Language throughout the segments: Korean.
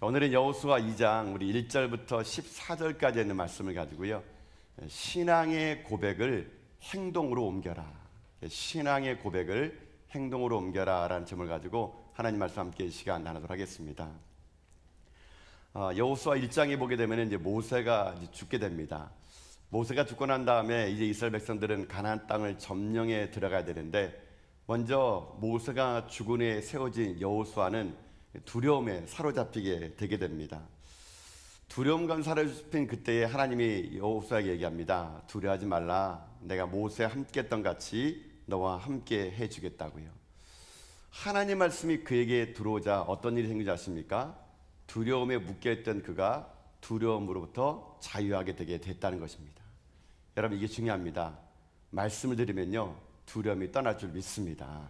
오늘은 여호수아 2장 우리 1절부터 14절까지 있는 말씀을 가지고요. 신앙의 고백을 행동으로 옮겨라. 신앙의 고백을 행동으로 옮겨라 라는 제목을 가지고 하나님 말씀 함께 시간 나누도록 하겠습니다. 여호수아 1장에 보게 되면 이제 모세가 이제 죽게 됩니다. 모세가 죽고 난 다음에 이제 이스라엘 백성들은 가나안 땅을 점령해 들어가야 되는데, 먼저 모세가 죽은 후에 세워진 여호수아는 두려움에 사로잡히게 되게 됩니다. 두려움과 사로잡힌 그때에 하나님이 여호수아에게 얘기합니다. 두려워하지 말라. 내가 모세와 함께 했던 같이 너와 함께 해주겠다고요. 하나님 말씀이 그에게 들어오자 어떤 일이 생기지 않습니까? 두려움에 묶여있던 그가 두려움으로부터 자유하게 되게 됐다는 것입니다. 여러분, 이게 중요합니다. 말씀을 들으면요, 두려움이 떠날 줄 믿습니다.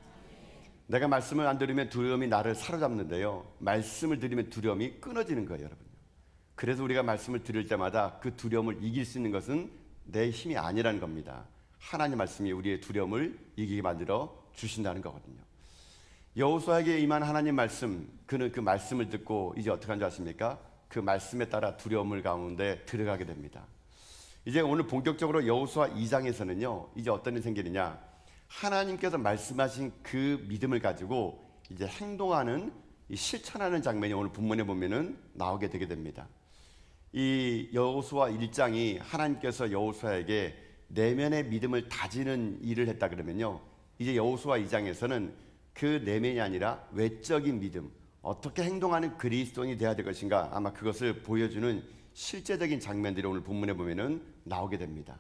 내가 말씀을 안 들으면 두려움이 나를 사로잡는데요, 말씀을 들으면 두려움이 끊어지는 거예요, 여러분. 그래서 우리가 말씀을 들을 때마다 그 두려움을 이길 수 있는 것은 내 힘이 아니라는 겁니다. 하나님 말씀이 우리의 두려움을 이기게 만들어 주신다는 거거든요. 여호수아에게 임한 하나님 말씀, 그는 그 말씀을 듣고 이제 어떻게 한 줄 아십니까? 그 말씀에 따라 두려움을 가운데 들어가게 됩니다. 이제 오늘 본격적으로 여호수아 2장에서는요, 이제 어떤 일이 생기느냐, 하나님께서 말씀하신 그 믿음을 가지고 이제 행동하는, 실천하는 장면이 오늘 본문에 보면은 나오게 되게 됩니다. 이 여호수아 1장이 하나님께서 여호수아에게 내면의 믿음을 다지는 일을 했다 그러면요, 이제 여호수아 2장에서는 그 내면이 아니라 외적인 믿음, 어떻게 행동하는 그리스도인이 되어야 될 것인가, 아마 그것을 보여주는 실제적인 장면들이 오늘 본문에 보면은 나오게 됩니다.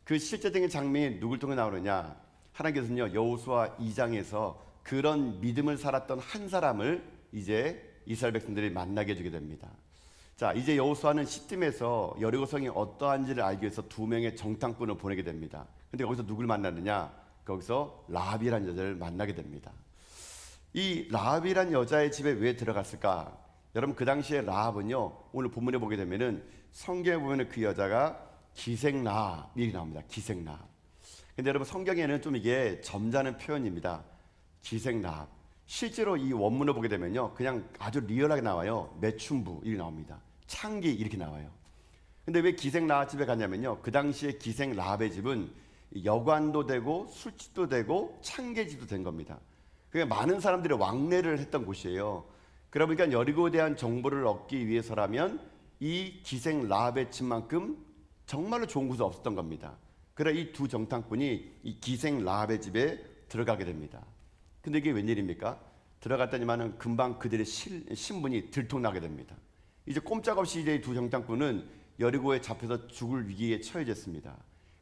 그 실제적인 장면이 누굴 통해 나오느냐, 하나님께서는요, 여호수아 2장에서 그런 믿음을 살았던 한 사람을 이제 이스라엘 백성들이 만나게 해주게 됩니다. 자, 이제 여호수아는 시딤에서 여리고성이 어떠한지를 알기 위해서 두 명의 정탐꾼을 보내게 됩니다. 근데 거기서 누굴 만나느냐, 거기서 라합이라는 여자를 만나게 됩니다. 이 라합이라는 여자의 집에 왜 들어갔을까? 여러분, 그 당시에 라합은요, 오늘 본문에 보게 되면은 성경에 보면은 그 여자가 기생라합이 나옵니다. 기생라합. 근데 여러분, 성경에는 좀 이게 점잖은 표현입니다. 기생라합. 실제로 이 원문을 보게 되면요, 그냥 아주 리얼하게 나와요. 매춘부 이렇게 나옵니다. 창기 이렇게 나와요. 근데 왜 기생라합 집에 갔냐면요, 그 당시에 기생라합의 집은 여관도 되고 술집도 되고 창계지도 된 겁니다. 그러니까 많은 사람들이 왕래를 했던 곳이에요. 그러니까 여리고에 대한 정보를 얻기 위해서라면 이 기생라합의 집만큼 정말로 좋은 곳은 없었던 겁니다. 그래 이 두 정탐꾼이 이 기생라합의 집에 들어가게 됩니다. 근데 이게 웬일입니까? 들어갔더니만은 금방 그들의 신분이 들통나게 됩니다. 이제 꼼짝없이 이제 두 정탐꾼은 여리고에 잡혀서 죽을 위기에 처해졌습니다.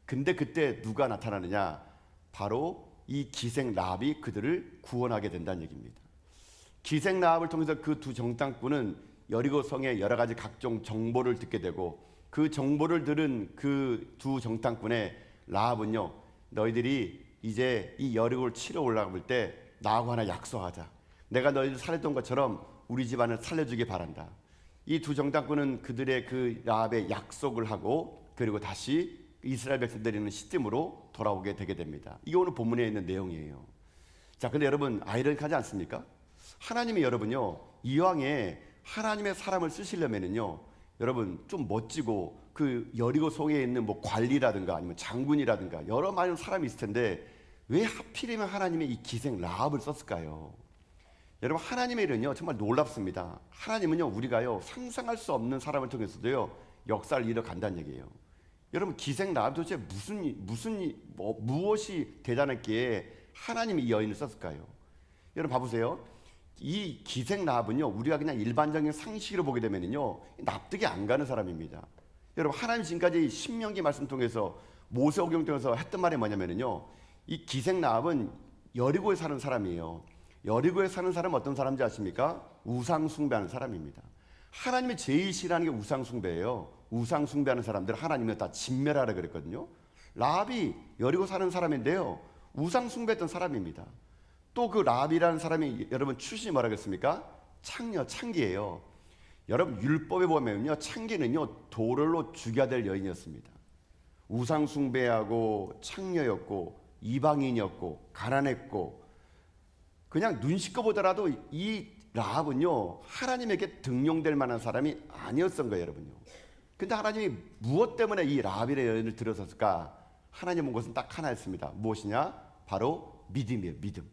근데 그때 누가 나타나느냐? 바로 이 기생라합이 그들을 구원하게 된다는 얘기입니다. 기생라합을 통해서 그 두 정탐꾼은 여리고 성의 여러 가지 각종 정보를 듣게 되고, 그 정보를 들은 그 두 정탐꾼의 라합은요, 너희들이 이제 이 여리고를 치러 올라갈 때 나하고 하나 약속하자. 내가 너희들 살렸던 것처럼 우리 집안을 살려주길 바란다. 이 두 정탐꾼은 그들의 그 라합의 약속을 하고, 그리고 다시 이스라엘 백성들이 있는 시딤으로 돌아오게 되게 됩니다. 이게 오늘 본문에 있는 내용이에요. 자, 근데 여러분, 아이러니하지 않습니까? 하나님이 여러분요, 이왕에 하나님의 사람을 쓰시려면은요, 여러분 좀 멋지고 그 여리고 성에 있는 뭐 관리라든가 아니면 장군이라든가 여러 많은 사람이 있을 텐데 왜 하필이면 하나님이 이 기생 라합을 썼을까요? 여러분, 하나님의 일은요 정말 놀랍습니다. 하나님은요 우리가요 상상할 수 없는 사람을 통해서도요 역사를 이뤄간다는 얘기예요. 여러분, 기생 라합 도대체 무엇이 대단했기에 하나님이 이 여인을 썼을까요? 여러분 봐보세요. 이 기생 라합은요 우리가 그냥 일반적인 상식으로 보게 되면요 납득이 안 가는 사람입니다. 여러분, 하나님 지금까지 신명기 말씀 통해서 모세오경 통해서 했던 말이 뭐냐면요, 이 기생 라합은 여리고에 사는 사람이에요. 여리고에 사는 사람은 어떤 사람인지 아십니까? 우상 숭배하는 사람입니다. 하나님이 제일 싫어하는 게 우상 숭배예요. 우상 숭배하는 사람들 하나님은 다 진멸하라 그랬거든요. 라합이 여리고 사는 사람인데요, 우상 숭배했던 사람입니다. 또 그 라합이라는 사람이 여러분 출신이 뭐라고 했습니까? 창기예요. 여러분, 율법에 보면요 창기는요 도를로 죽여야 될 여인이었습니다. 우상 숭배하고 창녀였고 이방인이었고 가난했고, 그냥 눈 씻고 보더라도 이 라합은요 하나님에게 등용될 만한 사람이 아니었던 거예요, 여러분요. 근데 하나님이 무엇 때문에 이 라합의 여인을 들어섰을까? 하나님 본 것은 딱 하나였습니다. 무엇이냐? 바로 믿음이에요. 믿음.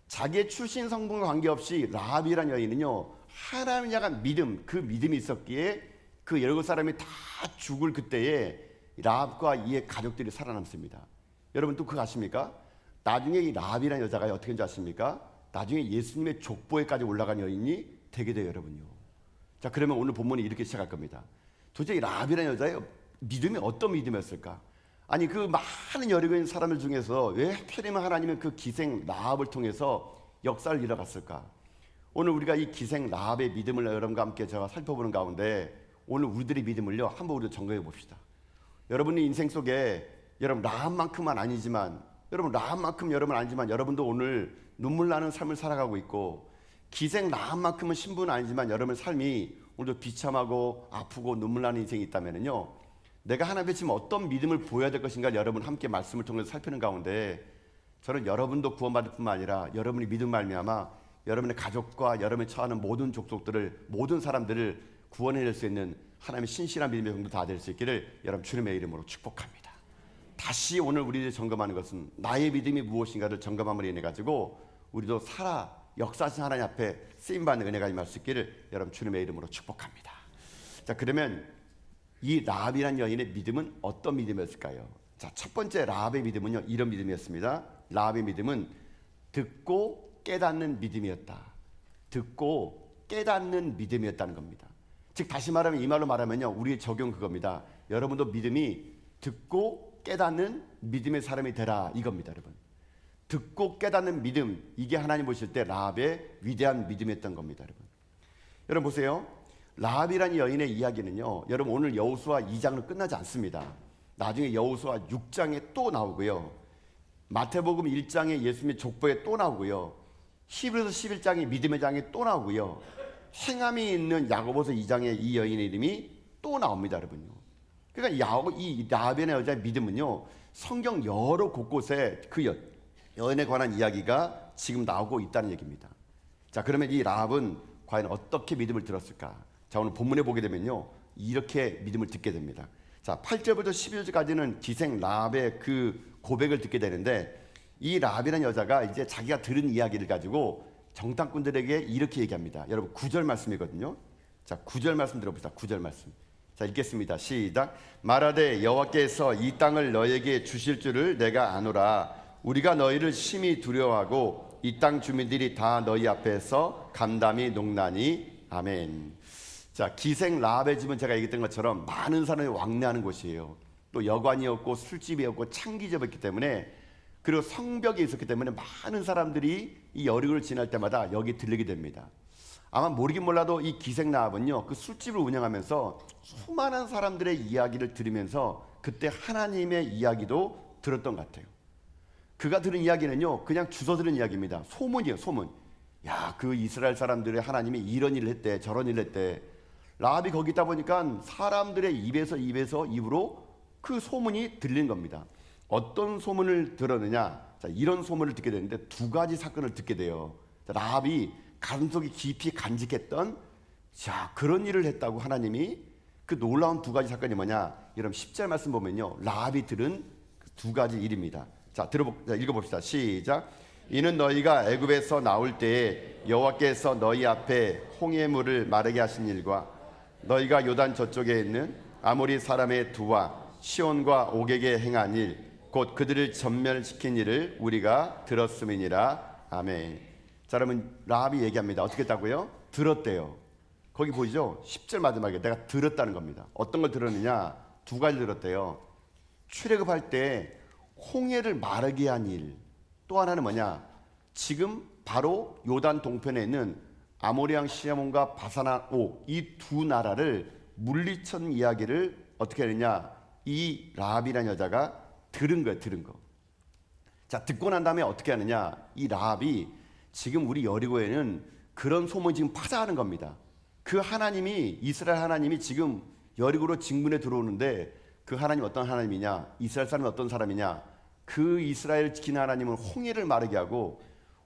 자기의 출신 성분과 관계없이 라합이라는 여인은요 하나님을 향한 믿음, 그 믿음이 있었기에 그 17사람이 다 죽을 그때에 라합과 이의 가족들이 살아남습니다. 여러분 또 그거 아십니까? 나중에 이 라합이라는 여자가 어떻게 된지 아십니까? 나중에 예수님의 족보에까지 올라간 여인이 되게 돼요, 여러분요. 자, 그러면 오늘 본문이 이렇게 시작할 겁니다. 도대체 이 라합이라는 여자의 믿음이 어떤 믿음이었을까? 아니 그 많은 여리고인 사람들 중에서 왜 하필이면 하나님은 그 기생 라합을 통해서 역사를 이뤄갔을까? 오늘 우리가 이 기생 라합의 믿음을 여러분과 함께 제가 살펴보는 가운데 오늘 우리들의 믿음을요 한번 우리도 점검해 봅시다. 여러분의 인생 속에 여러분 라합만큼은 아니지만 여러분도 오늘 눈물 나는 삶을 살아가고 있고 기생 라합만큼은 신분은 아니지만 여러분의 삶이 오늘도 비참하고 아프고 눈물 나는 인생이 있다면요 내가 하나님께 지금 어떤 믿음을 보여야 될 것인가 여러분 함께 말씀을 통해서 살피는 가운데 저는 여러분도 구원받을 뿐만 아니라 여러분이 믿음 말미암아 여러분의 가족과 여러분이 처하는 모든 족속들을 모든 사람들을 구원해낼 수 있는 하나님의 신실한 믿음의 정도 다 될 수 있기를 여러분 주님의 이름으로 축복합니다. 다시 오늘 우리를 점검하는 것은 나의 믿음이 무엇인가를 점검함으로 인해 가지고 우리도 살아 역사하신 하나님 앞에 쓰임받는 은혜가 임할 수 있기를 여러분 주님의 이름으로 축복합니다. 자, 그러면 이 라합이라는 여인의 믿음은 어떤 믿음이었을까요? 자, 첫 번째 라합의 믿음은요 이런 믿음이었습니다. 라합의 믿음은 듣고 깨닫는 믿음이었다. 듣고 깨닫는 믿음이었다는 겁니다. 즉 다시 말하면 이 말로 말하면요 우리의 적용 그겁니다. 여러분도 믿음이 듣고 깨닫는 믿음의 사람이 되라 이겁니다. 여러분 듣고 깨닫는 믿음, 이게 하나님 보실 때 라합의 위대한 믿음이었던 겁니다. 여러분 보세요. 라합이라는 여인의 이야기는요 여러분 오늘 여호수아 2장으로 끝나지 않습니다. 나중에 여호수아 6장에 또 나오고요, 마태복음 1장에 예수님의 족보에 또 나오고요, 히브리서 11장에 믿음의 장에 또 나오고요, 행함이 있는 야고보서 2장에 이 여인의 이름이 또 나옵니다. 여러분요. 그러니까 이 라합의 여자의 믿음은요 성경 여러 곳곳에 그 여인에 관한 이야기가 지금 나오고 있다는 얘기입니다. 자, 그러면 이 라합은 과연 어떻게 믿음을 들었을까? 자, 오늘 본문에 보게 되면요 이렇게 믿음을 듣게 됩니다. 자, 8절부터 11절까지는 기생 라합의 그 고백을 듣게 되는데 이 라합이라는 여자가 이제 자기가 들은 이야기를 가지고 정탐꾼들에게 이렇게 얘기합니다. 여러분 9절 말씀이거든요. 자, 9절 말씀 들어봅시다. 9절 말씀. 자, 읽겠습니다. 시작. 말하되 여호와께서 이 땅을 너에게 주실 줄을 내가 아노라. 우리가 너희를 심히 두려워하고 이 땅 주민들이 다 너희 앞에서 감담이 농나니. 아멘. 자, 기생 라합의 집은 제가 얘기했던 것처럼 많은 사람이 왕래하는 곳이에요. 또 여관이었고 술집이었고 창기집이었기 때문에, 그리고 성벽이 있었기 때문에 많은 사람들이 이 여리고를 지날 때마다 여기 들르게 됩니다. 아마 모르긴 몰라도 이 기생 라합은요 그 술집을 운영하면서 수많은 사람들의 이야기를 들으면서 그때 하나님의 이야기도 들었던 것 같아요. 그가 들은 이야기는요 그냥 주워 들은 이야기입니다. 소문이에요, 소문. 야, 그 이스라엘 사람들의 하나님이 이런 일을 했대, 저런 일을 했대. 라합이 거기 있다 보니까 사람들의 입에서 입으로 그 소문이 들린 겁니다. 어떤 소문을 들었느냐? 자, 이런 소문을 듣게 되는데 두 가지 사건을 듣게 돼요. 자, 라합이 가슴속에 깊이 간직했던 그런 일을 했다고 하나님이, 그 놀라운 두 가지 사건이 뭐냐? 여러분 10절 말씀 보면요 라합이 들은 두 가지 일입니다. 자, 읽어봅시다. 시작. 이는 너희가 애굽에서 나올 때에 여호와께서 너희 앞에 홍해 물을 마르게 하신 일과 너희가 요단 저쪽에 있는 아모리 사람의 두와 시온과 옥에게 행한 일, 곧 그들을 전멸시킨 일을 우리가 들었음이니라. 아멘. 자, 여러분 라합이 얘기합니다. 어떻게 했다고요? 들었대요. 거기 보이죠? 10절 마지막에 내가 들었다는 겁니다. 어떤 걸 들었느냐? 두 가지 들었대요. 출애굽할 때 홍해를 마르게 한 일, 또 하나는 뭐냐? 지금 바로 요단 동편에 있는 아모리 왕 시몬과 바사나 옥, 이 두 나라를 물리친 이야기를 어떻게 했느냐? 이 라합이라는 여자가 들은 거예요. 들은 거. 자, 듣고 난 다음에 어떻게 하느냐? 이 라합이 지금 우리 여리고에는 그런 소문이 지금 파자하는 겁니다. 그 하나님이, 이스라엘 하나님이 지금 여리고로 진군에 들어오는데 그 하나님 어떤 하나님이냐? 이스라엘 사람이 어떤 사람이냐? 그 이스라엘을 지키는 하나님은 홍해를 마르게 하고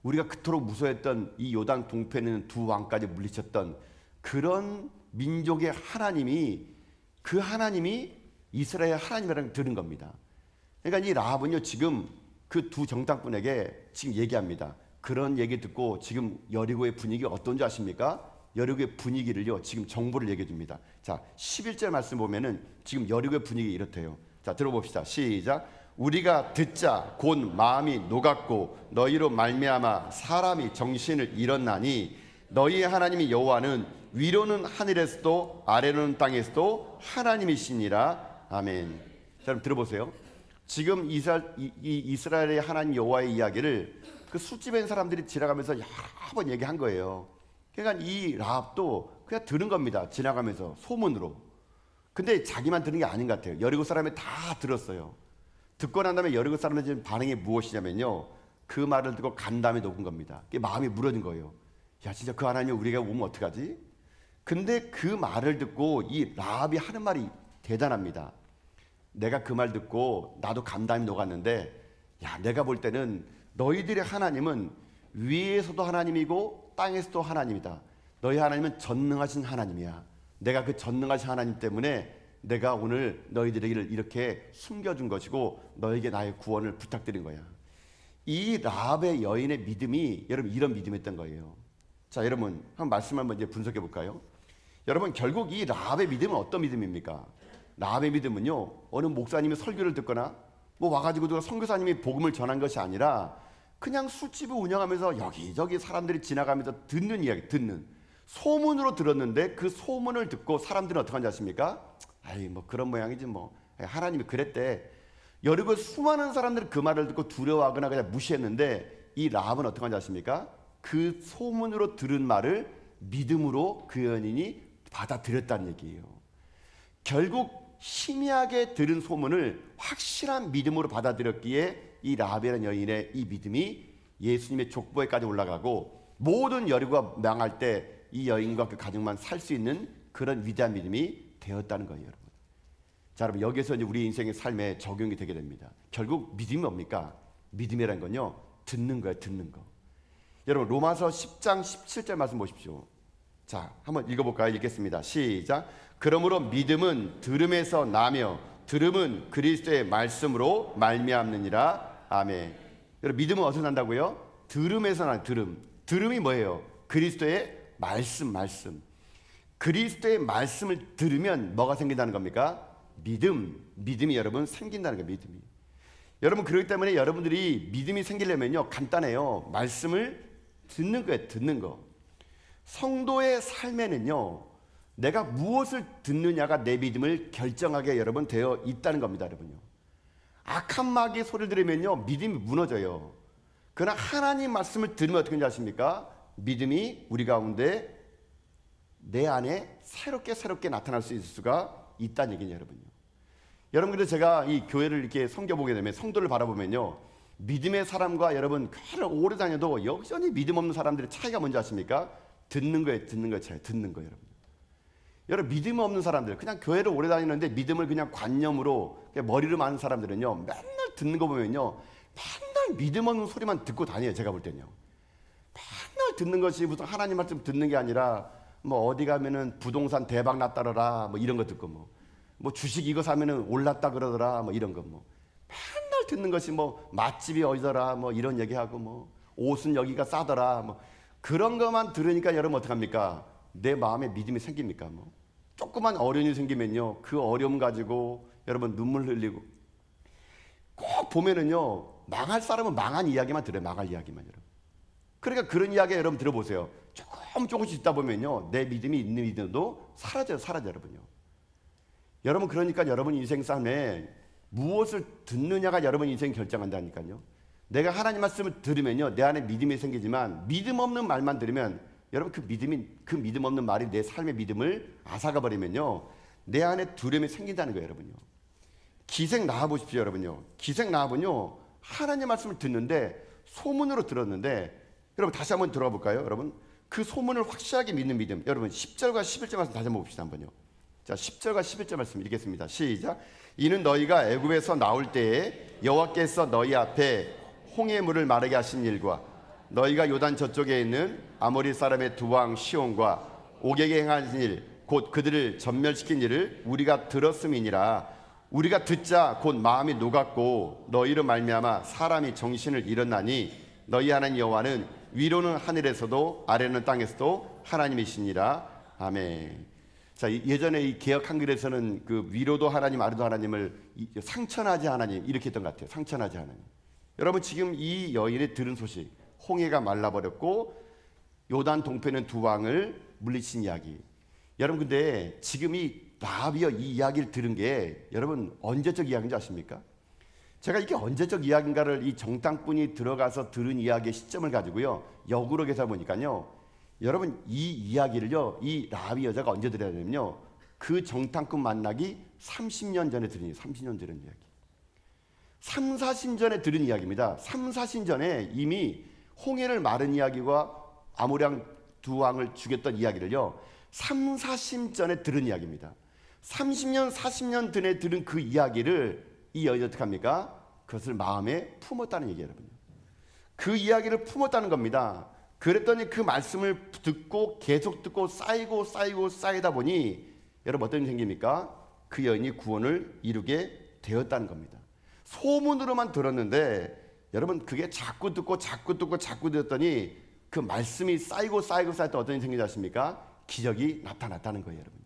우리가 그토록 무서워했던 이 요단 동편에 있는 두 왕까지 물리쳤던 그런 민족의 하나님이, 그 하나님이 이스라엘 하나님이라는 걸 들은 겁니다. 그러니까 이 라합은요, 지금 그 두 정탐꾼에게 지금 얘기합니다. 그런 얘기 듣고 지금 여리고의 분위기 어떤지 아십니까? 여리고의 분위기를요, 지금 정보를 얘기해 줍니다. 자, 11절 말씀 보면은 지금 여리고의 분위기 이렇대요. 자, 들어봅시다. 시작. 우리가 듣자 곧 마음이 녹았고 너희로 말미암아 사람이 정신을 잃었나니 너희의 하나님이 여호와는 위로는 하늘에서도 아래로는 땅에서도 하나님이시니라. 아멘. 자, 그럼 들어보세요. 지금 이스라엘의 하나님 여호와의 이야기를 그 술집에 있는 사람들이 지나가면서 여러 번 얘기한 거예요. 그러니까 이 라합도 그냥 들은 겁니다. 지나가면서 소문으로. 근데 자기만 들은 게 아닌 것 같아요. 여리고 사람이 다 들었어요. 듣고 난 다음에 여리고 사람들의 반응이 무엇이냐면요, 그 말을 듣고 간담이 녹은 겁니다. 마음이 무너진 거예요. 야, 진짜 그 하나님 우리가 오면 어떡하지? 근데 그 말을 듣고 이 라합이 하는 말이 대단합니다. 내가 그 말 듣고 나도 감담이 녹았는데, 야, 내가 볼 때는 너희들의 하나님은 위에서도 하나님이고 땅에서도 하나님이다. 너희 하나님은 전능하신 하나님이야. 내가 그 전능하신 하나님 때문에 내가 오늘 너희들에게 이렇게 숨겨준 것이고 너에게 나의 구원을 부탁드린 거야. 이 라합의 여인의 믿음이 여러분 이런 믿음이었던 거예요. 자, 여러분 한번 말씀 한번 이제 분석해 볼까요? 여러분, 결국 이 라합의 믿음은 어떤 믿음입니까? 라합의 믿음은요, 어느 목사님이 설교를 듣거나 뭐 와가지고 누가 선교사님이 복음을 전한 것이 아니라 그냥 술집을 운영하면서 여기저기 사람들이 지나가면서 듣는 이야기, 듣는 소문으로 들었는데 그 소문을 듣고 사람들은 어떻게 하는지 아십니까? 아이, 뭐 그런 모양이지 뭐, 하나님이 그랬대. 여리고 수많은 사람들이 그 말을 듣고 두려워하거나 그냥 무시했는데 이 라합은 어떻게 하는지 아십니까? 그 소문으로 들은 말을 믿음으로 그 여인이 받아들였다는 얘기예요. 결국 희미하게 들은 소문을 확실한 믿음으로 받아들였기에 이 라합이라는 여인의 이 믿음이 예수님의 족보에까지 올라가고 모든 여리고가 망할 때 이 여인과 그 가정만 살 수 있는 그런 위대한 믿음이 되었다는 거예요, 여러분. 자, 여러분, 여기서 이제 우리 인생의 삶에 적용이 되게 됩니다. 결국 믿음이 뭡니까? 믿음이라는 건요, 듣는 거예요, 듣는 거. 여러분, 로마서 10장 17절 말씀 보십시오. 자, 한번 읽어볼까요? 읽겠습니다. 시작. 그러므로 믿음은 들음에서 나며 들음은 그리스도의 말씀으로 말미암느니라. 아멘. 여러분, 믿음은 어디서 난다고요? 들음에서 난 들음. 들음이 뭐예요? 그리스도의 말씀. 그리스도의 말씀을 들으면 뭐가 생긴다는 겁니까? 믿음이 여러분 생긴다는 거예요. 믿음이. 여러분, 그렇기 때문에 여러분들이 믿음이 생기려면요, 간단해요. 말씀을 듣는 거예요. 듣는 거. 성도의 삶에는요, 내가 무엇을 듣느냐가 내 믿음을 결정하게 여러분 되어 있다는 겁니다, 여러분요. 악한 마귀의 소리를 들으면요, 믿음이 무너져요. 그러나 하나님 말씀을 들으면 어떻게 하는지 아십니까? 믿음이 우리 가운데 내 안에 새롭게 나타날 수 있을 수가 있다는 얘기냐, 여러분요. 여러분, 그래서 제가 이 교회를 이렇게 섬겨보게 되면, 성도를 바라보면요, 믿음의 사람과 여러분 교회를 오래 다녀도 여전히 믿음 없는 사람들의 차이가 뭔지 아십니까? 듣는 거예요, 차이. 듣는 거예요, 여러분. 여러분, 믿음 없는 사람들, 그냥 교회를 오래 다니는데 믿음을 그냥 관념으로 그냥 머리로 마는 사람들은요, 맨날 듣는 거 보면요, 맨날 믿음 없는 소리만 듣고 다녀요. 제가 볼 때는요, 맨날 듣는 것이 무슨 하나님 말씀 듣는 게 아니라 뭐 어디 가면은 부동산 대박 났다더라 뭐 이런 거 듣고 뭐 주식 이거 사면은 올랐다 그러더라 뭐 이런 거 뭐 맨날 듣는 것이 뭐 맛집이 어디더라 뭐 이런 얘기하고 뭐 옷은 여기가 싸더라 뭐 그런 것만 들으니까 여러분 어떡합니까? 내 마음에 믿음이 생깁니까? 뭐 조그만 어려움이 생기면요, 그 어려움 가지고 여러분 눈물 흘리고 꼭 보면은요, 망할 사람은 망한 이야기만 들어요. 망할 이야기만. 여러분, 그러니까 그런 이야기 여러분 들어보세요. 조금씩 듣다 보면요, 내 믿음이 있는 믿음도 사라져요, 여러분요. 여러분, 그러니까 여러분 인생 삶에 무엇을 듣느냐가 여러분 인생 결정한다니까요. 내가 하나님 말씀을 들으면요, 내 안에 믿음이 생기지만 믿음 없는 말만 들으면 여러분 그 믿음 없는 말이 내 삶의 믿음을 앗아가 버리면요, 내 안에 두려움이 생긴다는 거예요, 여러분요. 기생 나와 보십시오, 여러분요. 기생 나와보면요, 하나님 말씀을 듣는데 소문으로 들었는데, 여러분 다시 한번 들어가 볼까요, 여러분? 그 소문을 확실하게 믿는 믿음. 여러분 10절과 11절 말씀 다시 한번 봅시다, 한번요. 자, 10절과 11절 말씀 읽겠습니다. 시작. 이는 너희가 애굽에서 나올 때에 여호와께서 너희 앞에 홍해 물을 마르게 하신 일과 너희가 요단 저쪽에 있는 아모리 사람의 두 왕 시온과 옥에게 행한 일 곧 그들을 전멸시킨 일을 우리가 들었음이니라. 우리가 듣자 곧 마음이 녹았고 너희로 말미암아 사람이 정신을 잃었나니 너희 하나님 여호와는 위로는 하늘에서도 아래는 땅에서도 하나님이시니라. 아멘. 자, 예전에 이 개역 한글에서는 그 위로도 하나님, 아래도 하나님을 상천하지 하나님 이렇게 했던 것 같아요. 상천하지 하나님. 여러분 지금 이 여인이 들은 소식, 홍해가 말라버렸고 요단 동편의 두 왕을 물리친 이야기. 여러분 근데 지금 이 라합이여 이 이야기를 들은 게 여러분 언제적 이야기인지 아십니까? 제가 이게 언제적 이야기인가를 이 정탐꾼이 들어가서 들은 이야기의 시점을 가지고요 역으로 계산 보니까요, 여러분 이 이야기를요 이 라합이 여자가 언제 들어야 되냐면요, 그 정탐꾼 만나기 30년 전에 들은 이야기. 30년 전에 이야기. 3, 4신 전에 들은 이야기입니다. 3, 4신 전에 이미 홍해를 마른 이야기와 아모리왕 두 왕을 죽였던 이야기를요 3, 4신 전에 들은 이야기입니다. 30년, 40년 전에 들은 그 이야기를 이 여인이 어떻게 합니까? 그것을 마음에 품었다는 얘기예요, 여러분. 그 이야기를 품었다는 겁니다. 그랬더니 그 말씀을 듣고 계속 듣고 쌓이다 보니 여러분 어떤 일이 생깁니까? 그 여인이 구원을 이루게 되었다는 겁니다. 소문으로만 들었는데 여러분 그게 자꾸 듣고 들었더니 그 말씀이 쌓이고 또 어떤 일이 생기지 않습니까? 기적이 나타났다는 거예요, 여러분.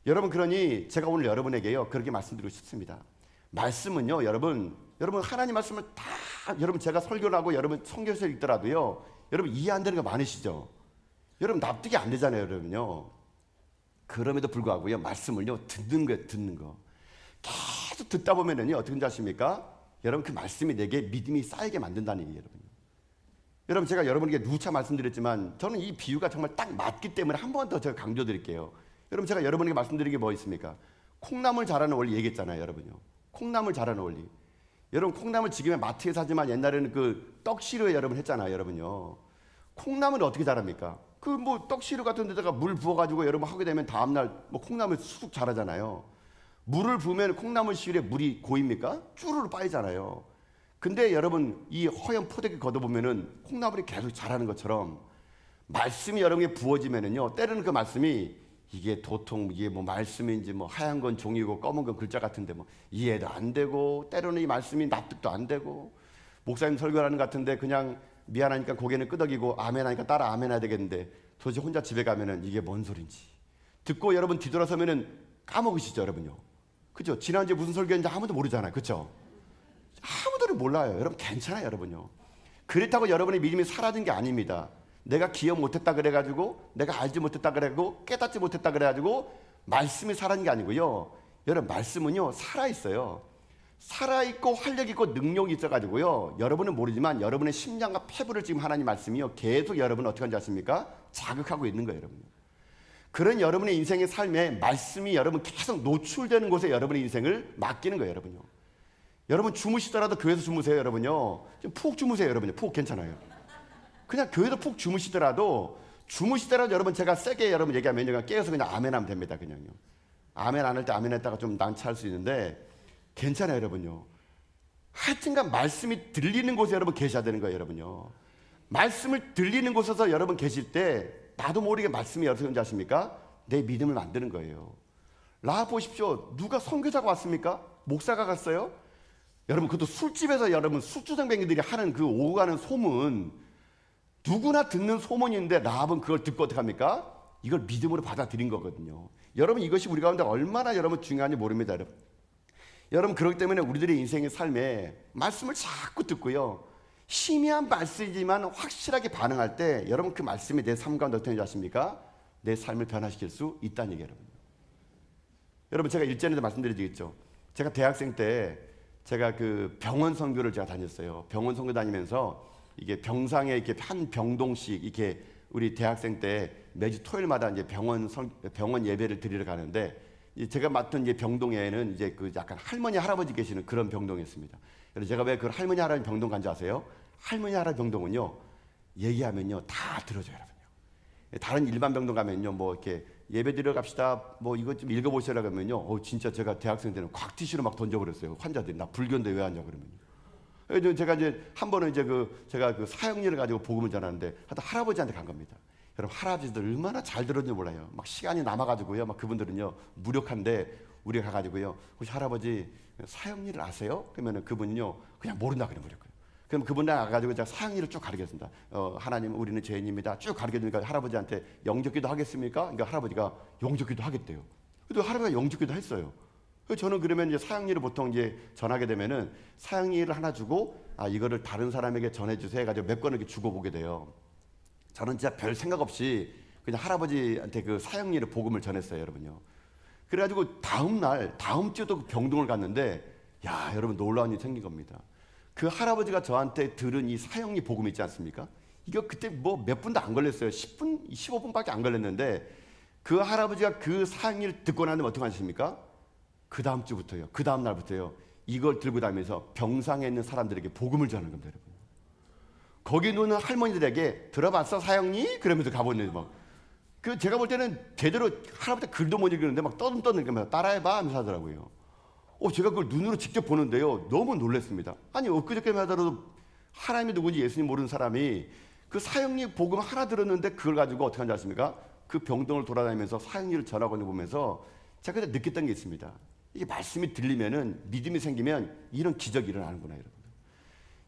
여러분 그러니 제가 오늘 여러분에게요 그렇게 말씀드리고 싶습니다. 말씀은요 여러분 하나님 말씀을 다 여러분 제가 설교를 하고 여러분 성경에서 읽더라도요 여러분 이해 안 되는 거 많으시죠? 여러분 납득이 안 되잖아요, 여러분요. 그럼에도 불구하고요 말씀을요 듣는 거예요, 듣는 거. 계속 듣다 보면은요 어떻게 아십니까? 여러분 그 말씀이 내게 믿음이 쌓이게 만든다는 얘기예요, 여러분. 여러분 제가 여러분에게 누차 말씀드렸지만 저는 이 비유가 정말 딱 맞기 때문에 한 번 더 제가 강조드릴게요. 여러분 제가 여러분에게 말씀드린 게 뭐 있습니까? 콩나물 자라는 원리 얘기했잖아요, 여러분요. 콩나물 자라는 원리. 여러분 콩나물 지금의 마트에서 하지만 옛날에는 그 떡시루에 여러분 했잖아요, 여러분요. 콩나물이 어떻게 자랍니까? 그 뭐 떡시루 같은 데다가 물 부어가지고 여러분 하게 되면 다음날 뭐 콩나물 쑥 자라잖아요. 물을 부으면 콩나물 시루에 물이 고입니까? 쭈루루 빠지잖아요. 근데 여러분 이 허연 포대기 걷어보면은 콩나물이 계속 자라는 것처럼 말씀이 여러분에게 부어지면은요 때로는 그 말씀이 이게 도통 이게 뭐 말씀인지 뭐 하얀 건 종이고 검은 건 글자 같은데 뭐 이해도 안 되고 때로는 이 말씀이 납득도 안 되고 목사님 설교하는 것 같은데 그냥 미안하니까 고개는 끄덕이고 아멘 하니까 따라 아멘 해야 되겠는데 도대체 혼자 집에 가면은 이게 뭔 소린지 듣고 여러분 뒤돌아서면은 까먹으시죠, 여러분요. 그죠? 지난주에 무슨 설교했는지 아무도 모르잖아요, 그렇죠? 아무도 몰라요. 여러분 괜찮아요, 여러분요. 그렇다고 여러분의 믿음이 사라진 게 아닙니다. 내가 기억 못했다 그래가지고 내가 알지 못했다 그래가지고 깨닫지 못했다 그래가지고 말씀이 사라진 게 아니고요. 여러분 말씀은요 살아있어요. 살아있고 활력있고 능력이 있어가지고요 여러분은 모르지만 여러분의 심장과 폐부를 지금 하나님 말씀이요 계속 여러분은 어떻게 하는지 아십니까? 자극하고 있는 거예요, 여러분. 그런 여러분의 인생의 삶에 말씀이 여러분 계속 노출되는 곳에 여러분의 인생을 맡기는 거예요, 여러분요. 여러분 주무시더라도 교회에서 주무세요, 여러분요. 좀 푹 주무세요, 여러분요. 푹 괜찮아요. 그냥 교회에서 푹 주무시더라도 여러분 제가 세게 여러분 얘기하면 그냥 깨어서 그냥 아멘하면 됩니다, 그냥요. 아멘 안 할 때 아멘 했다가 좀 난처할 수 있는데 괜찮아요, 여러분요. 하여튼간 말씀이 들리는 곳에 여러분 계셔야 되는 거예요, 여러분요. 말씀을 들리는 곳에서 여러분 계실 때 나도 모르게 말씀이 어떻게 아십니까? 내 믿음을 만드는 거예요. 라합 보십시오. 누가 선교사가 왔습니까? 목사가 갔어요? 여러분 그것도 술집에서 여러분 술주정뱅이들이 하는 그 오고 가는 소문, 누구나 듣는 소문인데 라합은 그걸 듣고 어떻게 합니까? 이걸 믿음으로 받아들인 거거든요. 여러분 이것이 우리 가운데 얼마나 여러분 중요한지 모릅니다, 여러분. 여러분 그렇기 때문에 우리들의 인생의 삶에 말씀을 자꾸 듣고요 희미한 말씀이지만 확실하게 반응할 때 여러분 그 말씀이 내 삶 가운데 어떻게 하십니까? 내 삶을 변화시킬 수 있다는 얘기예요, 여러분. 여러분 제가 일전에도 말씀드리겠죠. 제가 대학생 때 제가 그 병원 선교를 제가 다녔어요. 병원 선교 다니면서 이게 병상에 이렇게 한 병동씩 이렇게 우리 대학생 때 매주 토요일마다 이제 병원 예배를 드리러 가는데 제가 맡은 이제 병동에는 이제 그 약간 할머니 할아버지 계시는 그런 병동이었습니다. 그래서 제가 왜 그 할머니 할아버지 병동 간지 아세요? 할머니 할아버지 병동은요 얘기하면요 다 들어줘요, 여러분요. 다른 일반 병동 가면요 뭐 이렇게 예배 드려 갑시다 뭐 이것 좀 읽어보시라 그러면요 진짜 제가 대학생 때는 곽티슈로 막 던져버렸어요. 환자들이 나 불교인데 왜 하냐 그러면요. 그래서 제가 이제 한 번은 이제 제가 사형리를 가지고 복음을 전하는데 하여튼 할아버지한테 간 겁니다. 여러분 할아버지들 얼마나 잘 들었는지 몰라요. 막 시간이 남아가지고요. 막 그분들은요 무력한데 우리가 가가지고요. 혹시 할아버지 사형리를 아세요? 그러면은 그분은요 그냥 모른다 그래 버렸고요. 그럼 그분들 가가지고 제가 사형리를 쭉 가르쳤습니다. 하나님 우리는 죄인입니다. 쭉 가르쳐주니까 할아버지한테 영접기도 하겠습니까? 그러니까 할아버지가 영접기도 하겠대요. 그래도 할아버지가 영접기도 했어요. 저는 그러면 이제 사형리를 보통 이제 전하게 되면은 사형리를 하나 주고 이거를 다른 사람에게 전해주세요 해가지고 몇 권을 이렇게 주고 보게 돼요. 저는 진짜 별 생각 없이 그냥 할아버지한테 그 사형리를 복음을 전했어요, 여러분요. 그래가지고 다음 주에도 병동을 갔는데, 야, 여러분 놀라운 일이 생긴 겁니다. 그 할아버지가 저한테 들은 이 사형리 복음 있지 않습니까? 이거 그때 뭐 몇 분도 안 걸렸어요. 10분, 15분밖에 안 걸렸는데, 그 할아버지가 그 사형리를 듣고 나면 어떻게 하십니까? 그 다음 주부터요. 그 다음 날부터요. 이걸 들고 다니면서 병상에 있는 사람들에게 복음을 전하는 겁니다, 여러분. 거기 누는 할머니들에게 들어봤어 사형리? 그러면서 가보는데 막 제가 볼 때는 제대로 할아버지 글도 못 읽는데 막 떠들면서 따라해봐 하면서 하더라고요. 제가 그걸 눈으로 직접 보는데요. 너무 놀랐습니다. 아니 엊그저께만 하더라도 하나님이 누군지 예수님 모르는 사람이 그 사형리 복음 하나 들었는데 그걸 가지고 어떻게 하는지 아십니까? 그 병동을 돌아다니면서 사형리를 전하고 있는 거 보면서 제가 그때 느꼈던 게 있습니다. 이게 말씀이 들리면은 믿음이 생기면 이런 기적이 일어나는구나 여러분.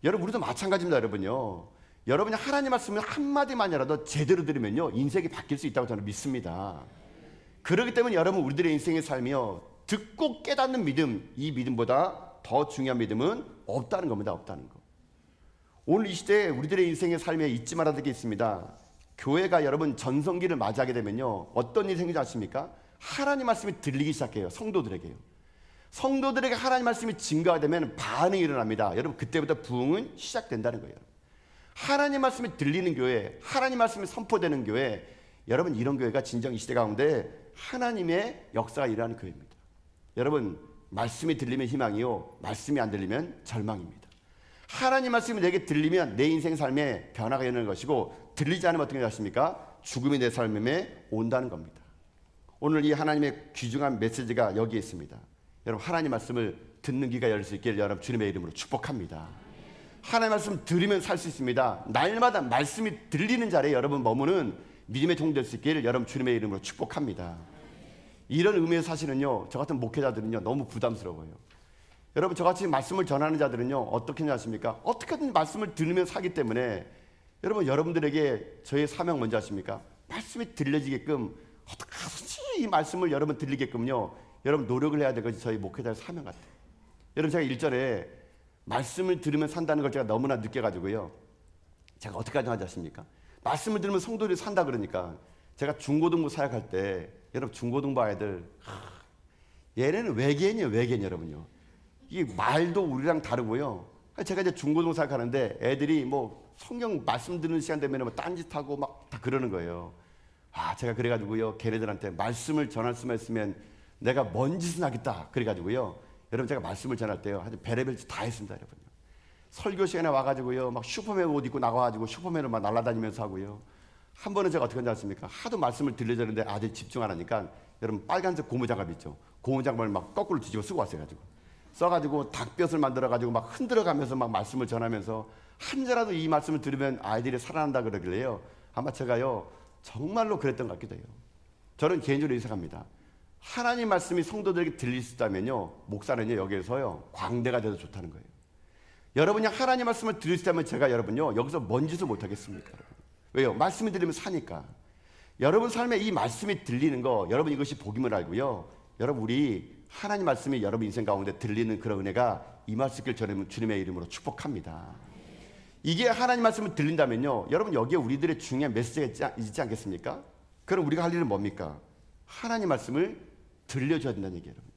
여러분 우리도 마찬가지입니다 여러분요. 여러분이 하나님 말씀을 한마디만이라도 제대로 들으면요 인생이 바뀔 수 있다고 저는 믿습니다. 그렇기 때문에 여러분 우리들의 인생의 삶이요 듣고 깨닫는 믿음, 이 믿음보다 더 중요한 믿음은 없다는 겁니다. 없다는 거. 오늘 이 시대에 우리들의 인생의 삶에 잊지 말아야 될 게 있습니다. 교회가 여러분 전성기를 맞이하게 되면요 어떤 일이 생기지 않습니까? 하나님 말씀이 들리기 시작해요. 성도들에게요. 성도들에게 하나님 말씀이 증가가 되면 반응이 일어납니다. 여러분 그때부터 부흥은 시작된다는 거예요. 하나님 말씀이 들리는 교회, 하나님 말씀이 선포되는 교회, 여러분 이런 교회가 진정 이 시대 가운데 하나님의 역사가 일어나는 교회입니다. 여러분 말씀이 들리면 희망이요, 말씀이 안 들리면 절망입니다. 하나님 말씀이 내게 들리면 내 인생 삶에 변화가 일어나는 것이고 들리지 않으면 어떻게 되십니까? 죽음이 내 삶에 온다는 겁니다. 오늘 이 하나님의 귀중한 메시지가 여기에 있습니다. 여러분 하나님 말씀을 듣는 귀가 열릴 수 있기를 여러분 주님의 이름으로 축복합니다. 하나님 말씀 들으면 살 수 있습니다. 날마다 말씀이 들리는 자리에 여러분 머무는 믿음의 종 될 수 있기를 여러분 주님의 이름으로 축복합니다. 이런 의미에서 사실은요 저 같은 목회자들은요 너무 부담스러워요. 여러분 저같이 말씀을 전하는 자들은요 어떻게 하십니까? 어떻게든 말씀을 들으면 사기 때문에 여러분들에게 저의 사명 뭔지 아십니까? 말씀이 들려지게끔 어떻게 하든지 이 말씀을 여러분 들리게끔요 여러분 노력을 해야 될 것이 저희 목회자의 사명 같아요. 여러분 제가 1절에 말씀을 들으면 산다는 걸 제가 너무나 느껴가지고요 제가 어떻게 하지 아십니까? 말씀을 들으면 성도들이 산다 그러니까 제가 중고등부 사역할 때 여러분 중고등부 아이들 얘네는 외계인이에요. 외계인 여러분요. 이 말도 우리랑 다르고요. 제가 이제 중고등부 사역하는데 애들이 뭐 성경 말씀 듣는 시간 되면 뭐 딴짓하고 막 다 그러는 거예요. 제가 그래가지고요 걔네들한테 말씀을 전할 수만 있으면 내가 뭔 짓은 하겠다 그래가지고요 여러분 제가 말씀을 전할 때요 아주 별의별 짓 다 했습니다. 여러분 설교 시간에 와가지고요 막 슈퍼맨 옷 입고 나가가지고 슈퍼맨을 막 날아다니면서 하고요. 한 번은 제가 어떻게 하지 않습니까? 하도 말씀을 들려주는데 아들 집중 안 하니까 여러분 빨간색 고무장갑 있죠. 고무장갑을 막 거꾸로 뒤집어 쓰고 왔어요. 써가지고 닭뼈를 만들어가지고 막 흔들어가면서 막 말씀을 전하면서 한 자라도 이 말씀을 들으면 아이들이 살아난다 그러길래요. 아마 제가요 정말로 그랬던 것 같기도 해요. 저는 개인적으로 이렇게 생각합니다. 하나님 말씀이 성도들에게 들릴 수 있다면요 목사는요 여기에서요 광대가 돼도 좋다는 거예요. 여러분이 하나님 말씀을 들을 수 있다면 제가 여러분요 여기서 뭔 짓을 못하겠습니까? 여러분. 왜요? 말씀이 들리면 사니까. 여러분 삶에 이 말씀이 들리는 거 여러분 이것이 복임을 알고요 여러분 우리 하나님 말씀이 여러분 인생 가운데 들리는 그런 은혜가 임할 수 있길 저는 주님의 이름으로 축복합니다. 이게 하나님 말씀을 들린다면요 여러분 여기에 우리들의 중요한 메시지가 있지 않겠습니까? 그럼 우리가 할 일은 뭡니까? 하나님 말씀을 들려줘야 된다는 얘기예요. 여러분.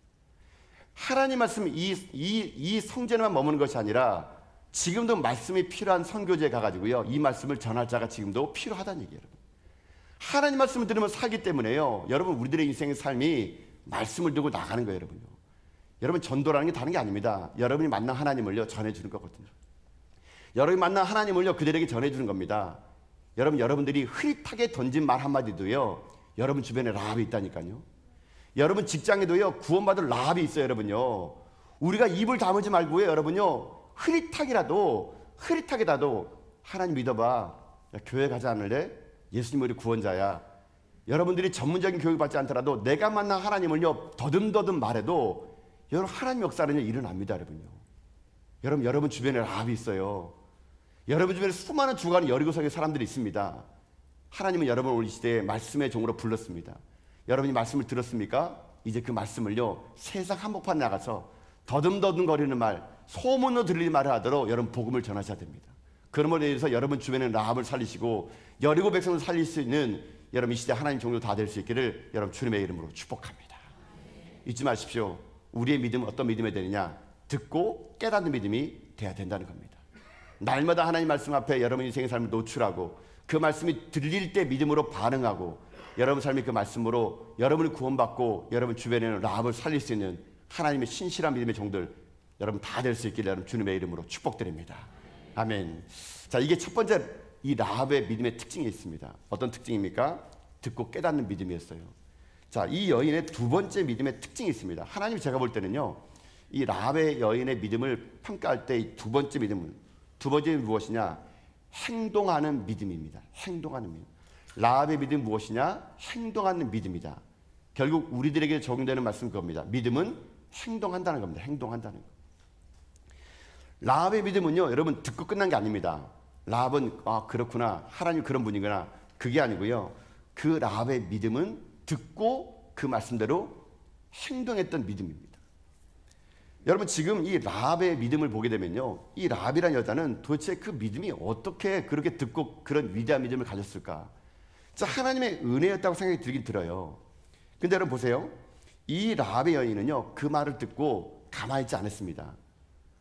하나님 말씀 이 성전에만 머무는 것이 아니라 지금도 말씀이 필요한 선교지에 가가지고요 이 말씀을 전할 자가 지금도 필요하다는 얘기예요. 여러분. 하나님 말씀을 들으면 살기 때문에요 여러분 우리들의 인생의 삶이 말씀을 들고 나가는 거예요. 여러분요. 여러분 전도라는 게 다른 게 아닙니다. 여러분이 만난 하나님을요 전해주는 거거든요. 여러분이 만난 하나님을요 그들에게 전해주는 겁니다. 여러분들이 흐릿하게 던진 말 한마디도요 여러분 주변에 라합이 있다니까요. 여러분 직장에도요 구원받을 라합이 있어요. 여러분요 우리가 입을 다물지 말고요 여러분요 흐릿하게라도 하나님 믿어봐. 야, 교회 가지 않을래? 예수님 우리 구원자야. 여러분들이 전문적인 교육 받지 않더라도 내가 만난 하나님을요 더듬더듬 말해도 여러분 하나님 역사는요 일어납니다. 여러분 주변에 라합이 있어요. 여러분 주변에 수많은 죽어가는 여리고성의 사람들이 있습니다. 하나님은 여러분을 오늘 이 시대에 말씀의 종으로 불렀습니다. 여러분이 말씀을 들었습니까? 이제 그 말씀을요 세상 한복판 나가서 더듬더듬 거리는 말, 소문으로 들리는 말을 하도록 여러분 복음을 전하셔야 됩니다. 그러므로 인해서 여러분 주변에 라합을 살리시고 여리고 백성을 살릴 수 있는 여러분 이 시대 하나님 종류 다 될 수 있기를 여러분 주님의 이름으로 축복합니다. 잊지 마십시오. 우리의 믿음은 어떤 믿음이 되느냐? 듣고 깨닫는 믿음이 돼야 된다는 겁니다. 날마다 하나님 말씀 앞에 여러분 인생의 삶을 노출하고 그 말씀이 들릴 때 믿음으로 반응하고 여러분 삶이 그 말씀으로 여러분을 구원받고 여러분 주변에는 라합을 살릴 수 있는 하나님의 신실한 믿음의 종들 여러분 다 될 수 있기를 여러분 주님의 이름으로 축복드립니다. 아멘. 자, 이게 첫 번째 이 라합의 믿음의 특징이 있습니다. 어떤 특징입니까? 듣고 깨닫는 믿음이었어요. 자, 이 여인의 두 번째 믿음의 특징이 있습니다. 하나님이 제가 볼 때는요, 이 라합의 여인의 믿음을 평가할 때 이 두 번째 믿음은 무엇이냐? 행동하는 믿음입니다. 행동하는 믿음. 라합의 믿음이 무엇이냐? 행동하는 믿음이다. 결국 우리들에게 적용되는 말씀은 그겁니다. 믿음은 행동한다는 겁니다. 행동한다는 것. 라합의 믿음은요, 여러분 듣고 끝난 게 아닙니다. 라합은 그렇구나, 하나님 그런 분이구나, 그게 아니고요. 그 라합의 믿음은 듣고 그 말씀대로 행동했던 믿음입니다. 여러분 지금 이 라합의 믿음을 보게 되면요, 이 라합이라는 여자는 도대체 그 믿음이 어떻게 그렇게 듣고 그런 위대한 믿음을 가졌을까? 진짜 하나님의 은혜였다고 생각이 들긴 들어요. 근데 여러분 보세요, 이 라합의 여인은요 그 말을 듣고 가만히 있지 않았습니다.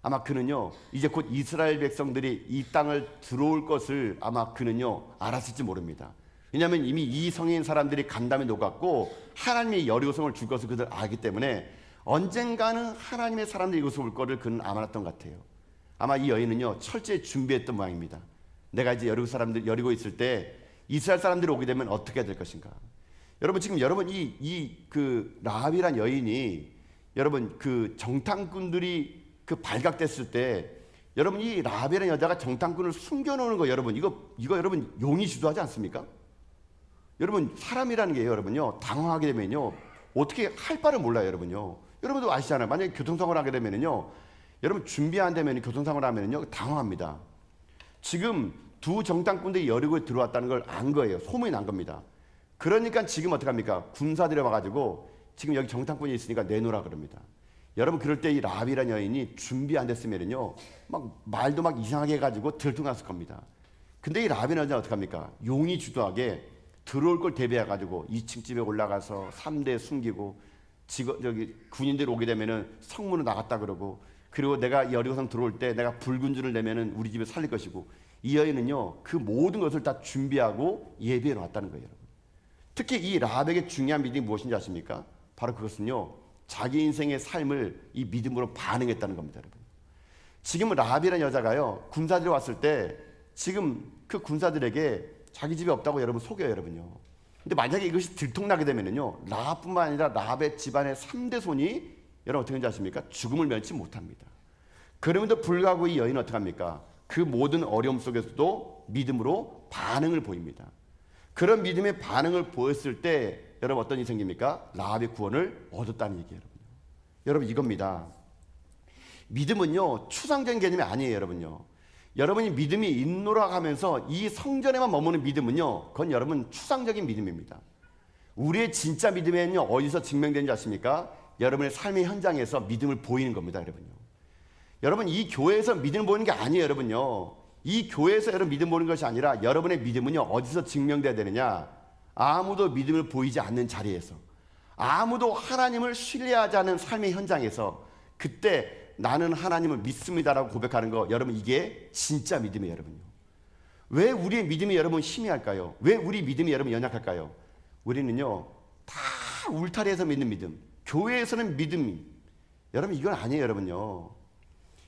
아마 그는요 이제 곧 이스라엘 백성들이 이 땅을 들어올 것을 아마 그는요 알았을지 모릅니다. 왜냐하면 이미 이 성인 사람들이 간담에 녹았고 하나님이 여리고성을 줄 것을 그들 알기 때문에 언젠가는 하나님의 사람들이 이곳에 올 거를 그는 알았던 것 같아요. 아마 이 여인은요 철저히 준비했던 모양입니다. 내가 이제 여리고 있을 때 이스라엘 사람들이 오게 되면 어떻게 될 것인가. 여러분 지금 여러분 그 라합이란 여인이 여러분 그 정탐꾼들이 그 발각됐을 때 여러분 이 라합이라는 여자가 정탐꾼을 숨겨놓는 거 여러분 이거 여러분 용이 주도하지 않습니까? 여러분 사람이라는 게요 여러분요 당황하게 되면요 어떻게 할 바를 몰라요 여러분요. 여러분도 아시잖아요. 만약에 교통사고를 하게 되면요 여러분 준비 안 되면 교통사고를 하면요 당황합니다. 지금 두 정탐꾼들이 여리고에 들어왔다는 걸 안 거예요. 소문이 난 겁니다. 그러니까 지금 어떡합니까? 군사들이 와가지고 지금 여기 정탐꾼이 있으니까 내놓으라 그럽니다. 여러분 그럴 때 이 라합이라는 여인이 준비 안 됐으면요 막 말도 막 이상하게 해가지고 들통났을 겁니다. 근데 이 라합이라는 여자는 어떡합니까? 용이 주도하게 들어올 걸 대비해가지고 2층 집에 올라가서 3대 숨기고 군인들 오게 되면은 성문으로 나갔다 그러고 그리고 내가 여리고성 들어올 때 내가 붉은 줄을 내면은 우리 집에 살릴 것이고 이 여인은요 그 모든 것을 다 준비하고 예비해 놨다는 거예요. 여러분. 특히 이 라합에게 중요한 믿음이 무엇인지 아십니까? 바로 그것은요 자기 인생의 삶을 이 믿음으로 반응했다는 겁니다. 여러분. 지금 라합이라는 여자가요 군사들이 왔을 때 지금 그 군사들에게 자기 집에 없다고 여러분 속여요 여러분요. 근데 만약에 이것이 들통나게 되면은요 라합뿐만 아니라 라합의 집안의 3대 손이 여러분 어떻게 하는지 아십니까? 죽음을 면치 못합니다. 그럼에도 불구하고 이 여인은 어떻게 합니까? 그 모든 어려움 속에서도 믿음으로 반응을 보입니다. 그런 믿음의 반응을 보였을 때 여러분 어떤 일이 생깁니까? 라합의 구원을 얻었다는 얘기예요. 여러분 이겁니다. 믿음은요 추상적인 개념이 아니에요 여러분요. 여러분이 믿음이 있노라 하면서 이 성전에만 머무는 믿음은요 그건 여러분 추상적인 믿음입니다. 우리의 진짜 믿음에는요 어디서 증명되는지 아십니까? 여러분의 삶의 현장에서 믿음을 보이는 겁니다. 여러분 이 교회에서 믿음을 보이는 게 아니에요 여러분요. 이 교회에서 여러분 믿음 보는 것이 아니라 여러분의 믿음은요 어디서 증명돼야 되느냐? 아무도 믿음을 보이지 않는 자리에서 아무도 하나님을 신뢰하지 않는 삶의 현장에서 그때 나는 하나님을 믿습니다라고 고백하는 거 여러분 이게 진짜 믿음이에요 여러분요. 왜 우리의 믿음이 여러분 희미할까요? 왜 우리 믿음이 여러분 연약할까요? 우리는요 다 울타리에서 믿는 믿음, 교회에서는 믿음이 여러분 이건 아니에요 여러분요.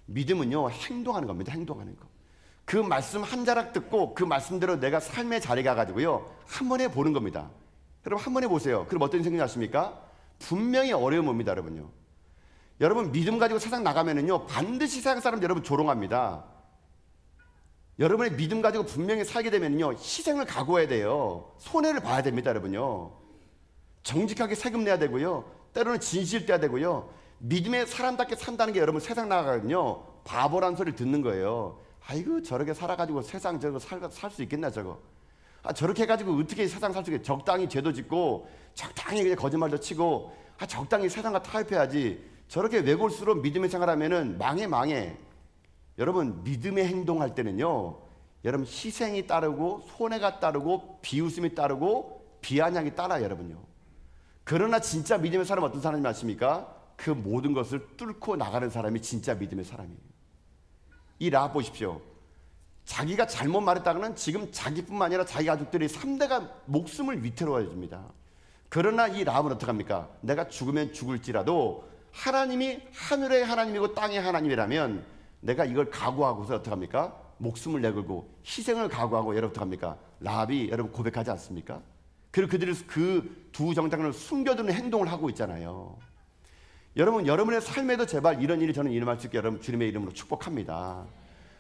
믿음은요 행동하는 겁니다. 행동하는 거. 그 말씀 한 자락 듣고 그 말씀대로 내가 삶의 자리에 가가지고요 한 번 해보는 겁니다. 여러분 한 번 해보세요. 그럼 어떤 생각이 나십니까? 분명히 어려움이 옵니다 여러분요. 여러분 믿음 가지고 세상 나가면은요 반드시 세상 사람 여러분 조롱합니다. 여러분의 믿음 가지고 분명히 살게 되면요 희생을 각오해야 돼요. 손해를 봐야 됩니다, 여러분요. 정직하게 세금 내야 되고요. 때로는 진실돼야 되고요. 믿음의 사람답게 산다는 게 여러분 세상 나가면요 바보란 소리를 듣는 거예요. 아이고 저렇게 살아가지고 세상 저거 살 수 있겠나 저거. 저렇게 해가지고 어떻게 세상 살 수 있겠. 적당히 죄도 짓고 적당히 그냥 거짓말도 치고 적당히 세상과 타협해야지. 저렇게 외골수로 믿음의 생활하면은 망해. 여러분 믿음의 행동할 때는요 여러분 희생이 따르고 손해가 따르고 비웃음이 따르고 비아냥이 따라 여러분요. 그러나 진짜 믿음의 사람은 어떤 사람이 아십니까? 그 모든 것을 뚫고 나가는 사람이 진짜 믿음의 사람이에요. 이 라합 보십시오. 자기가 잘못 말했다가는 지금 자기뿐만 아니라 자기 가족들이 3대가 목숨을 위태로워해 줍니다. 그러나 이 라합은 어떡합니까? 내가 죽으면 죽을지라도 하나님이 하늘의 하나님이고 땅의 하나님이라면 내가 이걸 각오하고서 어떡합니까? 목숨을 내걸고 희생을 각오하고 여러분 어떡합니까? 라합이 여러분 고백하지 않습니까? 그리고 그들이 그 두 정당을 숨겨두는 행동을 하고 있잖아요. 여러분 여러분의 삶에도 제발 이런 일이 저는 일어날 수 있게 여러분 주님의 이름으로 축복합니다.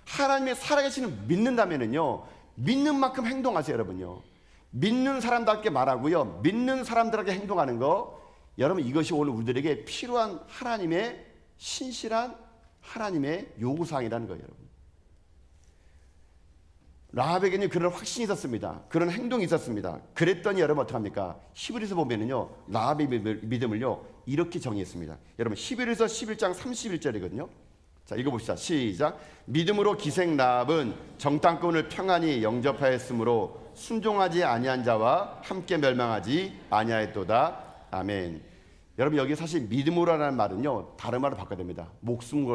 하나님의 살아계시는 믿는다면은요 믿는 만큼 행동하세요. 여러분요 믿는 사람답게 말하고요 믿는 사람들에게 행동하는 거 여러분 이것이 오늘 우리들에게 필요한 하나님의 신실한 하나님의 요구사항이라는 거예요. 여러분 라합에게는 그런 확신이 있었습니다. 그런 행동이 있었습니다. 그랬더니 여러분 어떡합니까? 히브리서 보면은요 라합의 믿음을요 이렇게 정의했습니다. 여러분 히브리서 11장 31절이거든요. 자 읽어봅시다. 시작. 믿음으로 기생 라합은 정탐꾼을 평안히 영접하였으므로 순종하지 아니한 자와 함께 멸망하지 아니하였도다. 아멘. 여러분 여기 사실 믿음으로라는 말은요 다른 말로 바꿔야 됩니다. 목숨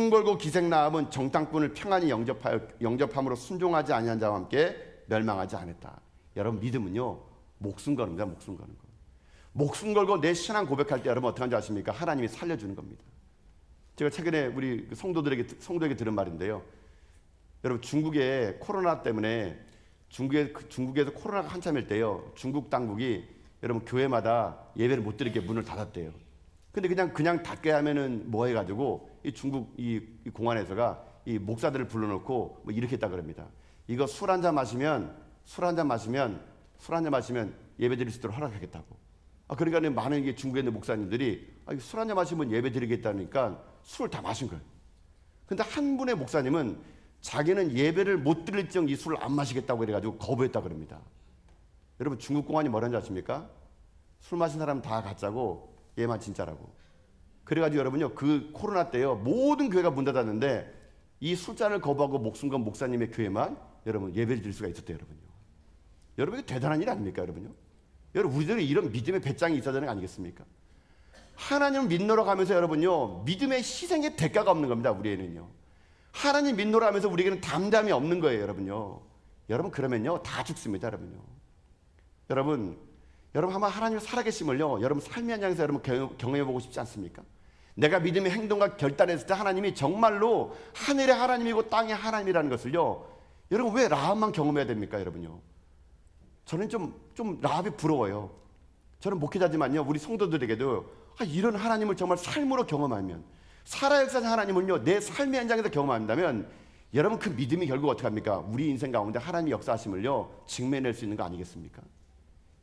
걸고 기생 라합은 정탐꾼을 평안히 영접함으로 순종하지 아니한 자와 함께 멸망하지 않았다. 여러분 믿음은요 목숨 거는 겁니다. 목숨 걸고 내 신앙 고백할 때 여러분 어떻게 하는지 아십니까? 하나님이 살려주는 겁니다. 제가 최근에 우리 성도에게 들은 말인데요. 여러분 중국의 코로나 때문에 중국에서 코로나가 한참일 때요. 중국 당국이 여러분 교회마다 예배를 못 드리게 문을 닫았대요. 근데 그냥 닫게 하면은 뭐 해가지고 이 중국 이 공안에서가 이 목사들을 불러놓고 뭐 이렇게 했다 그럽니다. 이거 술 한 잔 마시면 예배 드릴 수 있도록 허락하겠다고. 그러니까 많은 이게 중국에 있는 목사님들이 술 한 잔 마시면 예배 드리겠다니까 술을 다 마신 거예요. 근데 한 분의 목사님은 자기는 예배를 못 드릴 정 이 술을 안 마시겠다고 그래가지고 거부했다 그럽니다. 여러분 중국 공안이 뭐라는지 아십니까? 술 마신 사람 다 가짜고 얘만 진짜라고. 그래가지고 여러분요 그 코로나 때요 모든 교회가 문 닫았는데 이 술잔을 거부하고 목숨 건 목사님의 교회만 여러분 예배를 드릴 수가 있었대요. 여러분 이거 대단한 일 아닙니까? 여러분 우리들이 이런 믿음의 배짱이 있어야 되는 거 아니겠습니까? 하나님을 믿노라 가면서 여러분요 믿음의 희생의 대가가 없는 겁니다. 우리에는요 하나님 믿노라 하면서 우리에게는 담담이 없는 거예요. 여러분 그러면요 다 죽습니다. 여러분 한번 하나님의 살아계심을요 여러분 삶의 현장에서 여러분 경험해보고 싶지 않습니까? 내가 믿음의 행동과 결단했을 때 하나님이 정말로 하늘의 하나님이고 땅의 하나님이라는 것을요 여러분 왜 라합만 경험해야 됩니까? 저는 좀 라합이 부러워요. 저는 목회자지만요 우리 성도들에게도 이런 하나님을 정말 삶으로 경험하면 살아 역사하는 하나님을요 내 삶의 현장에서 경험한다면 여러분 그 믿음이 결국 어떻게 합니까? 우리 인생 가운데 하나님이 역사하심을요 증명해낼 수 있는 거 아니겠습니까?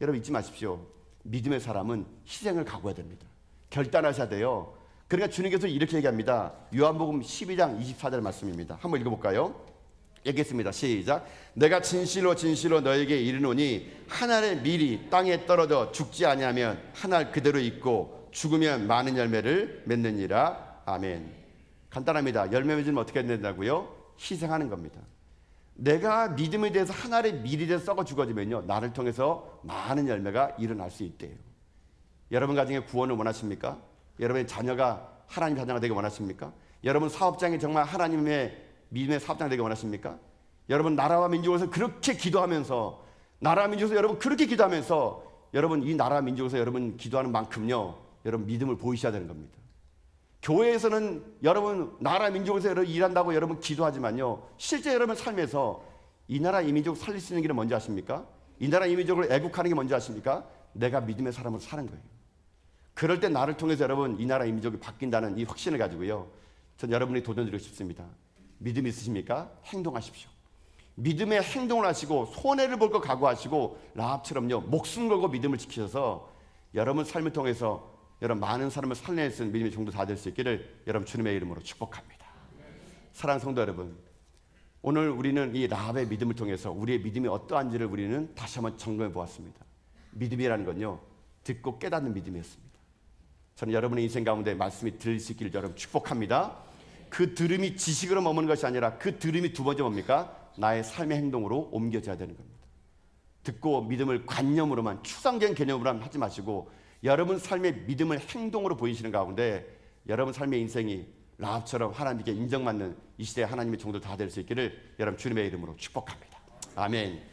여러분 잊지 마십시오. 믿음의 사람은 희생을 각오해야 됩니다. 결단하셔야 돼요. 그러니까 주님께서 이렇게 얘기합니다. 요한복음 12장 24절 말씀입니다. 한번 읽어볼까요? 읽겠습니다. 시작. 내가 진실로 너에게 이르노니 한 알의 밀이 땅에 떨어져 죽지 아니하면 한 알 그대로 있고 죽으면 많은 열매를 맺느니라. 아멘. 간단합니다. 열매 맺으면 어떻게 된다고요? 희생하는 겁니다. 내가 믿음에 대해서 한 알의 밀이 돼서 썩어 죽어지면요 나를 통해서 많은 열매가 일어날 수 있대요. 여러분 가정에 구원을 원하십니까? 여러분의 자녀가 하나님 자녀가 되기 원하십니까? 여러분 사업장이 정말 하나님의 믿음의 사업장 되기 원하십니까? 여러분 나라와 민족에서 그렇게 기도하면서 여러분 이 나라와 민족에서 여러분 기도하는 만큼요 여러분 믿음을 보이셔야 되는 겁니다. 교회에서는 여러분 나라 민족에서 일한다고 여러분 기도하지만요 실제 여러분 삶에서 이 나라 이 민족 살릴 수 있는 길은 뭔지 아십니까? 이 나라 이 민족을 애국하는 게 뭔지 아십니까? 내가 믿음의 사람으로 사는 거예요. 그럴 때 나를 통해서 여러분 이 나라 이 민족이 바뀐다는 이 확신을 가지고요, 전 여러분이 도전드리고 싶습니다. 믿음 있으십니까? 행동하십시오. 믿음의 행동을 하시고 손해를 볼 거 각오하시고 라합처럼요 목숨 걸고 믿음을 지키셔서 여러분 삶을 통해서 여러분 많은 사람을 살려낼 수 있는 믿음의 종도 다 될 수 있기를 여러분 주님의 이름으로 축복합니다. 사랑하는 성도 여러분, 오늘 우리는 이 라합의 믿음을 통해서 우리의 믿음이 어떠한지를 우리는 다시 한번 점검해 보았습니다. 믿음이라는 건요 듣고 깨닫는 믿음이었습니다. 저는 여러분의 인생 가운데 말씀이 들릴 수 있기를 여러분 축복합니다. 그 들음이 지식으로 머무는 것이 아니라 그 들음이 두 번째 뭡니까? 나의 삶의 행동으로 옮겨져야 되는 겁니다. 듣고 믿음을 관념으로만 추상적인 개념으로만 하지 마시고 여러분 삶의 믿음을 행동으로 보이시는 가운데 여러분 삶의 인생이 라합처럼 하나님께 인정받는 이 시대에 하나님의 종들 다 될 수 있기를 여러분 주님의 이름으로 축복합니다. 아멘.